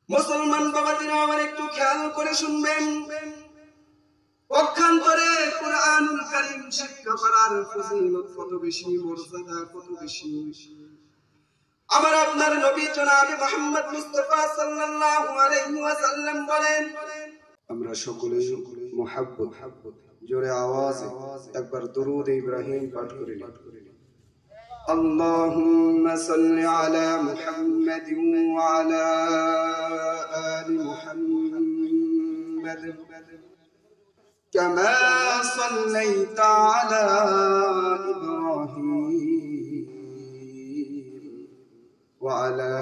মুসলমান বাবাজিরা আমার একটু খেয়াল করে শুনবেন, পক্ষান্তরে কুরআনুল কারীম শিক্ষা করার ফজিলত কত বেশি, মর্যাদা কত বেশি। আমার আপনার নবী জনাবে মুহাম্মদ মুস্তাফা সাল্লাল্লাহু আলাইহি ওয়াসাল্লাম বলেন, আমরা সকলে মুহাব্বত জোরে আওয়াজে একবার দরুদ ইব্রাহিম পাঠ করে নিই। اللهم صل على محمد وعلى آل محمد كما صليت على إبراهيم وعلى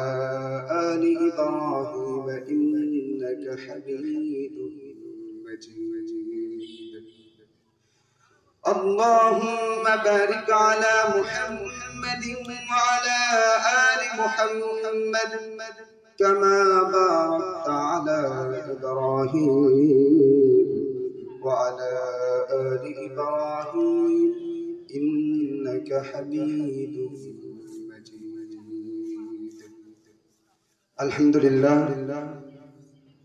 آل إبراهيم إنك حميد مجيد. اللهم بارك على محمد وعلى آل محمد كما باركت على إبراهيم وعلى آل إبراهيم إنك حميد مجيد. الحمد لله.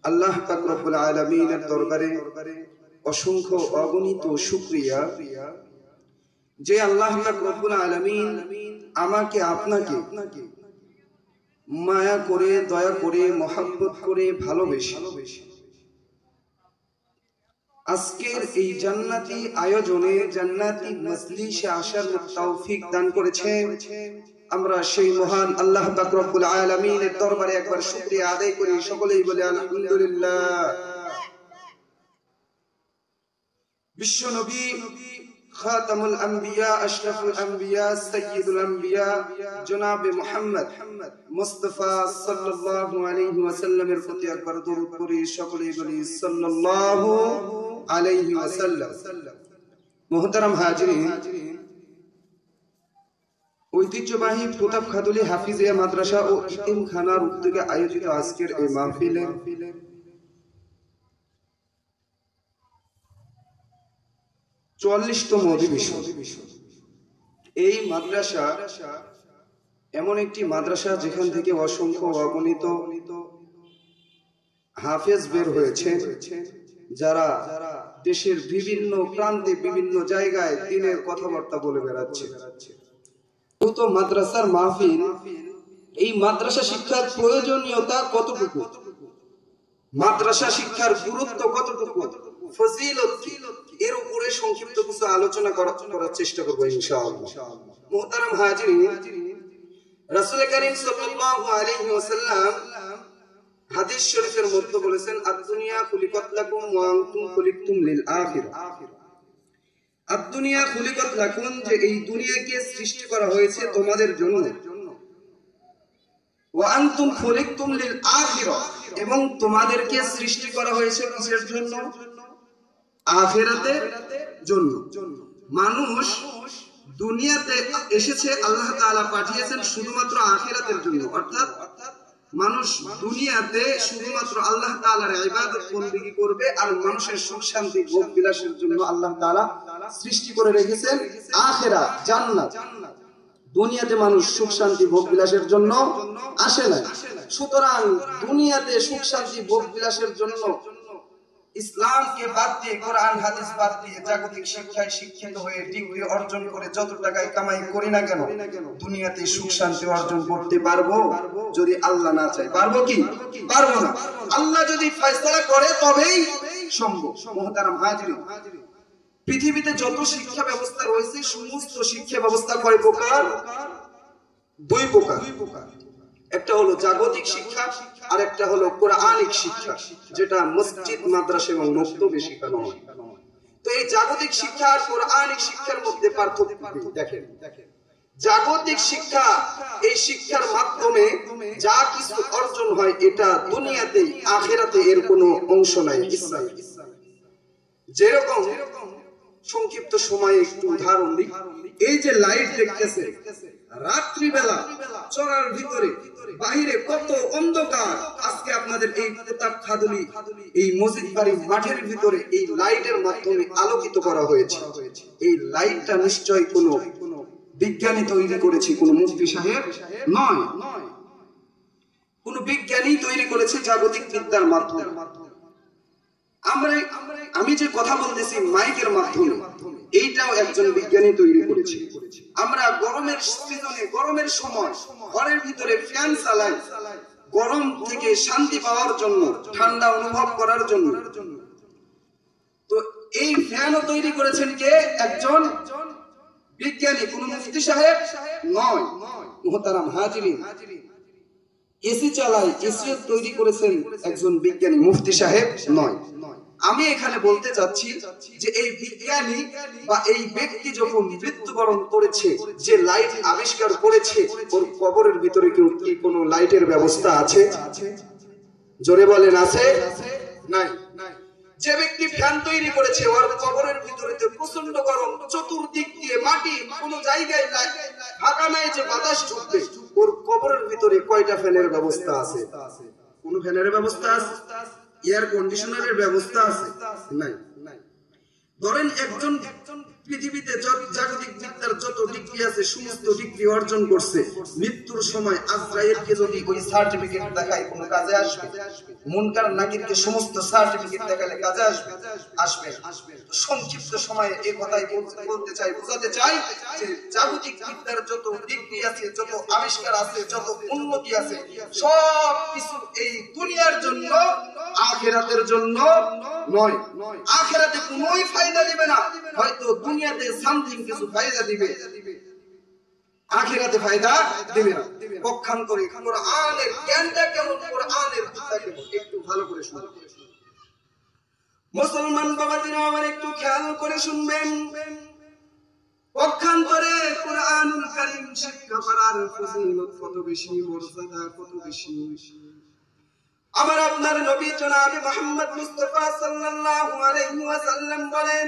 আল্লাহ পাক রব্বুল আলামিনের দরবারে অসংখ্য অগণিত শুকরিয়া যে আল্লাহ পাক রব্বুল আলামিন আমাকে আপনাকে মায়া করে, দয়া করে, মহব্বত করে, ভালোবেসে আজকের এই জান্নাতি আয়োজনে, জান্নাতি মজলিসে আসার তৌফিক দান করেছে। আমরা সেই মহান আল্লাহ পাক রব্বুল আলামিনের দরবারে একবার শুকরিয়া আদায় করি, সকলেই বলে আলহামদুলিল্লাহ। বিশ্ব নবী খাতামুল আম্বিয়া, আশরাফুল আম্বিয়া, সাইয়্যিদুল আম্বিয়া জনাবে মুহাম্মদ মুস্তাফা সাল্লাল্লাহু আলাইহি ওয়াসাল্লামের প্রতি একবার দরুদ পড়ি, সকলেই বলি সাল্লাল্লাহু আলাইহি ওয়াসাল্লাম। মুহতারাম হাজিরিন, ঐতিহ্যবাহী প্রতাপ খাতুলি হাফিজিয়া মাদ্রাসা ও ইতিমখানার উদ্যোগে আয়োজিত আজকের এই মাহফিলে 44তম অধিবেশন। এই মাদ্রাসা এমন একটি মাদ্রাসা যেখান থেকে অসংখ্য অগণিত হাফেজ বের হয়েছে, যারা দেশের বিভিন্ন প্রান্তে, বিভিন্ন জায়গায় দ্বীনের কথাবার্তা বলে বেড়াচ্ছে। তো মাদ্রাসার মাহফিল, এই মাদ্রাসা শিক্ষার প্রয়োজনীয়তা কতটুকু, মাদ্রাসা শিক্ষার গুরুত্ব কতটুকু, ফজিলত কি, এর উপরে সংক্ষিপ্ত কিছু আলোচনা করার চেষ্টা করব ইনশাআল্লাহ। মুহতারাম হাজিরিন, রাসূল করিম সাল্লাল্লাহু আলাইহি ওয়াসাল্লাম হাদিস শরীফের মধ্যে বলেছেন, আদ-দুনিয়া খুলিকাত লাকুম ওয়া আনতুম খুলিকতুম লিল আখিরাহ। আদ-দুনিয়া খুলিকাত লাকুম, যে এই দুনিয়াকে সৃষ্টি করা হয়েছে তোমাদের জন্য, ওয়া আনতুম খুলিকতুম লিল আখিরাহ, এবং তোমাদেরকে সৃষ্টি করা হয়েছে কিসের জন্য? আখিরাতের জন্য। মানুষ দুনিয়াতে এসেছে, আল্লাহ তাআলা পাঠিয়েছেন শুধুমাত্র আখিরাতের জন্য। অর্থাৎ মানুষ দুনিয়াতে শুধুমাত্র আল্লাহ তাআলার ইবাদত বন্দেগী করবে, আর মানুষের সুখ শান্তি ভোগ বিলাসের জন্য আল্লাহ তাআলা সৃষ্টি করে রেখেছেন আখিরাত, জান্নাত। দুনিয়াতে মানুষ সুখ শান্তি ভোগ বিলাসের জন্য আসে না। সুতরাং দুনিয়াতে সুখ শান্তি ভোগ বিলাসের জন্য ইসলামকে বাদ দিয়ে, কোরআন হাদিস বাদ দিয়ে, জাগতিক শিক্ষায় শিক্ষিত হয়ে ডিগ্রি অর্জন করে যত টাকায় কামাই করি না কেন, দুনিয়াতে সুখ শান্তি অর্জন করতে পারবো? যদি আল্লাহ না চায় পারবো কি? পারবো না। আল্লাহ যদি ফয়সালা করে তবেই সম্ভব। মুহতারাম হাজিরিন, পৃথিবীতে যত শিক্ষা ব্যবস্থা রয়েছে, সমস্ত শিক্ষা ব্যবস্থা কয় প্রকার? দুই প্রকার। একটা হলো জাগতিক শিক্ষা, আর একটা হলো কোরআনিক শিক্ষা, যেটা মসজিদ, মাদ্রাসা এবং মক্তবে শেখানো হয়। তো এই জাগতিক শিক্ষা আর কোরআনিক শিক্ষার মধ্যে পার্থক্য দেখেন। জাগতিক শিক্ষা, এই শিক্ষার মাধ্যমে যা কিছু অর্জন হয় এটা দুনিয়াতে, আখিরাতে এর কোনো অংশ নাই। যেরকম সংক্ষিপ্ত সময়ে একটু উদাহরণ দিই। এই যে লাইট দেখতেছে, রাত্রিবেলা চড়ার ভিতরে বাহিরে কত অন্ধকার, আজকে আপনাদের এই প্রতাপ খাতুলি এই মসজিদ বাড়ির মাঠের ভিতরে এই লাইটের মাধ্যমে আলোকিত করা হয়েছে। এই লাইটটা নিশ্চয় কোনো বিজ্ঞানী তৈরি করেছে, কোনো মুফতি সাহেব নয়। কোন বিজ্ঞানী তৈরি করেছে জাগতিক বিদ্যার মাধ্যমে। আমি যে কথা বলতেছি মাইকের মাধ্যমে, এইটাও একজন বিজ্ঞানী তৈরি করেছে। আমরা গরমের সিজনে, গরমের সময় ঘরের ভিতরে ফ্যান চালাই গরম থেকে শান্তি পাওয়ার জন্য, ঠান্ডা অনুভব করার জন্য। তো এই ফ্যানও তৈরি করেছেন কে? একজন বিজ্ঞানী, কোন মুফতি সাহেব নয়। মুহতারাম হাজিরিন, এসি চালায়, এসিও তৈরি করেছেন একজন বিজ্ঞানী, মুফতি সাহেব নয়। আমি এখানে বলতে চাচ্ছি যে এই বিজ্ঞানী বা এই ব্যক্তি যখন মৃত্যুবরণ করেছে, যে লাইট আবিষ্কার করেছে, ওর কবরের ভিতরে কি কোনো লাইটের ব্যবস্থা আছে? জোরে বলেন, আছে? নাই। যে ব্যক্তি ফ্যান তৈরি করেছে, ওর কবরের ভিতরে প্রচন্ড গরম, চতুর্দিক দিয়ে মাটি, কোনো জায়গায় ফাঁকা নাই যে বাতাস ঢুকবে। ওর কবরের ভিতরে কয়টা ফ্যানের ব্যবস্থা আছে? কোন ফ্যানের ব্যবস্থা আছে? এয়ার কন্ডিশনারের ব্যবস্থা আছে? নাই। ধরেন একজন পৃথিবীতে জাগতিক বিদ্যার যত ডিগ্রি আছে সমস্ত ডিগ্রি অর্জন করছে, মৃত্যুর সময় আজরাইলকে যদি ওই সার্টিফিকেট দেখায় কোনো কাজে আসবে? মুনকার নাকিরকে সমস্ত সার্টিফিকেট দেখালে কাজে আসবে? আসবে। সংক্ষিপ্ত সময়ে এই কথাই বলতে চাই, বোঝাতে চাই যে জাগতিক বিদ্যার যত ডিগ্রি আছে, যত আবিষ্কার আছে, যত উন্নতি আছে, সব কিছু এই দুনিয়ার জন্য, আখিরাতের জন্য নয়। আখিরাতে কোনোই ফায়দা দিবে না, হয়তো দুনিয়াতে সামথিং কিছু ফায়দা দিবে, আখিরাতে ফায়দা দিবে না। পক্ষান্তরে কোরআনের জ্ঞানটা কেমন, কোরআনের কথা কেমন, একটু ভালো করে শুনুন মুসলমান বাবাজিরা, আমার একটু খেয়াল করে শুনবেন। পক্ষান্তরে কোরআনুল কারীম শিক্ষা করার ফজিলত কত বেশি, মর্যাদা কত বেশি। আমার আপনার নবী জনাবে মুহাম্মদ মুস্তাফা সাল্লাল্লাহু আলাইহি ওয়াসাল্লাম বলেন,